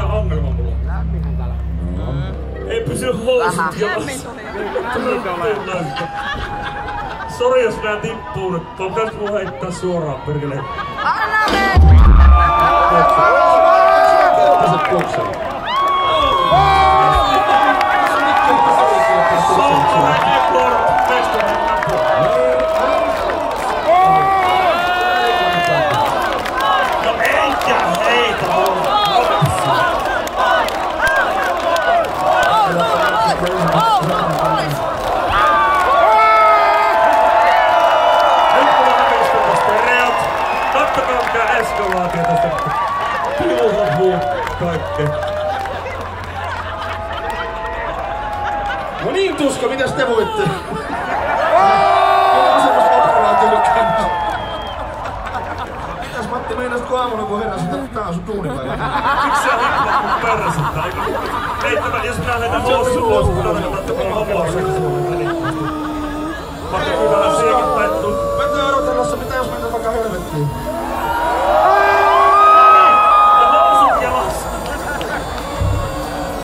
mikä ongelma mulla on. Lämminhän täällä. Ei pysy housut jalassa. Sori jos nää tippuu nyt. Tuon pitäis mun heittää suoraan perkeleen. Anna me! Eskalaatio tästä piluhahuu kaikkea. No niin, Tuska, mitäs te voitte? Kyllä semmoista operaatiota kannaa. Mitäs Matti meinasit aamuna kun heräsit, että tää on sun duunipäivä? Miksi sä hippaa mun persettä? Ei tämä, jos minä heitän housut ulos, kun minä heitän hommaa sen. Vaikka